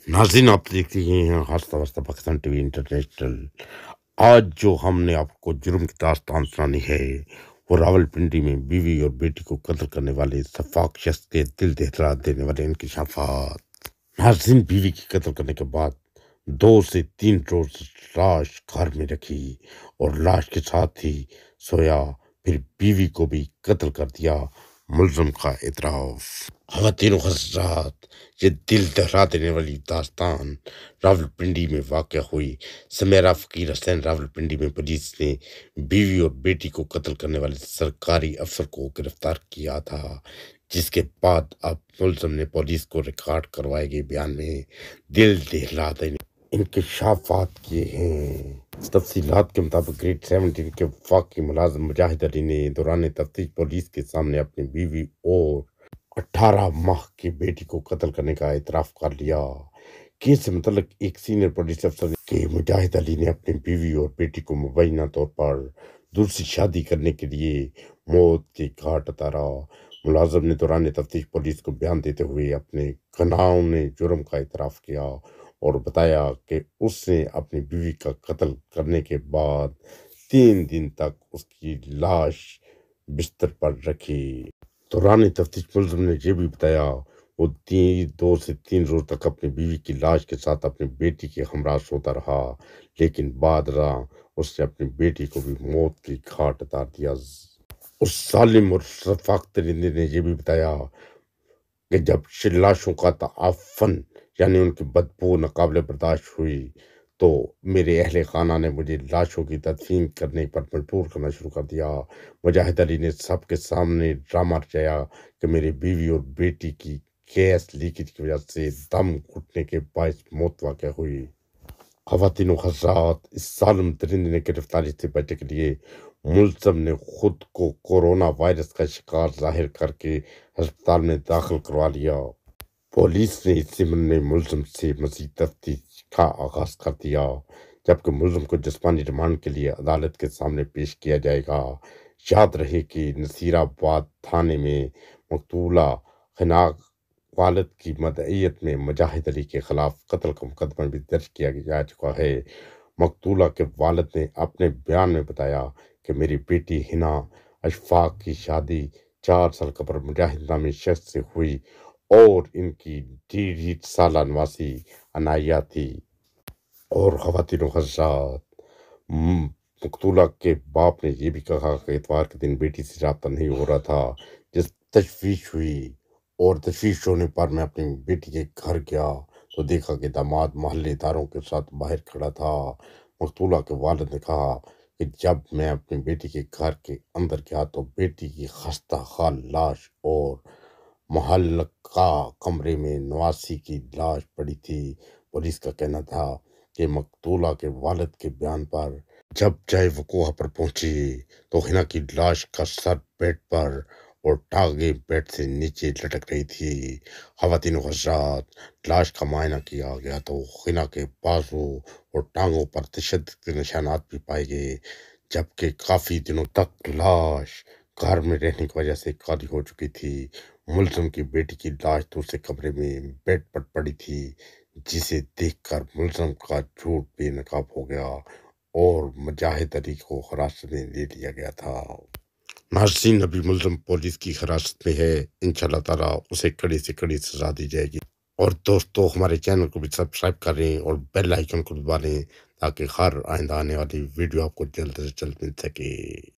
नाज़रीन आप देख रही हैं हादसा वास्ता पाकिस्तान टीवी इंटरनेशनल। आज जो हमने आपको जुर्म की दास्तान सुनानी है वो रावलपिंडी में बीवी और बेटी को कत्ल करने वाले सफाक शख्स के दिल दहला देने वाले इंकशाफात। नाज़रीन बीवी की कत्ल करने के बाद 2 से 3 रोज लाश घर में रखी और लाश के साथ ही सोया, फिर बीवी को भी कत्ल कर दिया। मुलजम का इतराफ। ख़वातीन व हज़रात, ये दिल दहला देने वाली दास्तान रावलपिंडी में वाक़या हुई। समेरा फ़कीर हुसैन रावलपिंडी में पुलिस ने बीवी और बेटी को कत्ल करने वाले सरकारी अफसर को गिरफ्तार किया था, जिसके बाद अब मुलज़म ने पुलिस को रिकॉर्ड करवाए गए बयान में दिल दहला देने इंकशाफात किए हैं। तफसीलात के मुताबिक ग्रेड 17 के वफाकी मुलाजिम मुजाहिद अली ने दौरान तफ्तीश पुलिस के सामने अपनी बीवी और 18 माह की बेटी को कत्ल करने का इतराफ़ कर लिया। केस से मुतल्लिक एक सीनियर पुलिस अफसर के मुजाहिद अली ने अपनी बीवी और बेटी को मुबैना तौर पर दूसरी शादी करने के लिए मौत के घाट उतारा। मुलाजिम ने दौरान तफ्तीश पुलिस को बयान देते हुए अपने घिनौने जुर्म का इतराफ़ किया और बताया कि उसने अपनी बीवी का कत्ल करने के बाद 3 दिन तक उसकी लाश बिस्तर पर रखी। दौरान तफ्तीश मुलज़िम ने यह भी बताया वो 2 से 3 रोज तक अपनी बीवी की लाश के साथ अपनी बेटी के हमरा सोता रहा, लेकिन बाद राह उसने अपनी बेटी को भी मौत की घाट उतार दिया। उस जालिम और शफाक दरिंदे ने यह भी बताया कि जब लाशों का ताफन यानी उनकी बदबू नाकाबिले बर्दाश्त हुई तो मेरे अहले खाना ने मुझे लाशों की तदफीन करने पर मजबूर करना शुरू कर दिया। मुजाहिद अली ने सबके सामने ड्रामा रचाया कि मेरी बीवी और बेटी की गैस लीकेज की वजह से दम घुटने के बायस मौत वाक़या हुई। ख़वातीन व हज़रात, इस जालिम दरिंदे ने गिरफ्तारी से बचने के लिए मुलज़म ने खुद को कोरोना वायरस का शिकार जाहिर करके अस्पताल में दाखिल करवा लिया। पुलिस ने इस ज़िम्न में मुलज़म से मज़ीद तफ्तीश का आगाज़ कर दिया, जबकि मुलज़म को जिस्मानी रिमांड के लिए अदालत के सामने पेश किया जाएगा। याद रहे कि नसीराबाद थाने में मकतूला खनाक वालिद की मदईयत में मुजाहिद अली के खिलाफ कत्ल का मुकदमा भी दर्ज किया जा चुका है। मकतूला के वालिद ने अपने बयान में बताया कि मेरी बेटी हिना अशफाक की शादी 4 साल कबल मुजाहिद नामी शख्स से हुई और इनकी 1.5 साला नवासी अनाया थी। और ख़वातीन व हज़रात, मकतूला के बाप ने यह भी कहा कि इतवार के दिन बेटी से रब्ता नहीं हो रहा था, जिस तशवीश हुई और तशवीश होने पर मैं अपनी बेटी के घर गया तो देखा कि दामाद मोहल्लेदारों के साथ बाहर खड़ा था। मकतूला के वालिद ने कहा कि जब मैं अपनी बेटी के घर के अंदर गया तो बेटी की खस्ता हाल लाश और मुहल्लका कमरे में नवासी की लाश पड़ी थी। पुलिस का कहना था कि मकतूला के वालिद के बयान पर जब चाय वक़ूआ पर पहुंची तो हिना की लाश का सर बेड पर और टांगे बेड से नीचे लटक रही थी। ख़वातीन व हज़रात, लाश का मुआयना किया गया तो हिना के बाजू और टांगों पर तशद्दुद के निशानात भी पाए गए, जबकि काफ़ी दिनों तक लाश घर में रहने की वजह से काली हो चुकी थी। मुलज़म की बेटी की लाश दूसरे कमरे में बेड पर पड़ी थी, जिसे देखकर मुलज़म का झूठ बेनकाब हो गया और मुजाहिद अली को हिरासत में ले लिया गया था। नाज़रीन, अभी मुलज़म पुलिस की हिरासत में है। इंशाअल्लाह ताला उसे कड़ी से कड़ी सजा दी जाएगी। और दोस्तों, हमारे चैनल को भी सब्सक्राइब करें और बेल आइकन को दबा लें ताकि हर आइंदा आने वाली वीडियो आपको जल्द से जल्द मिल सके।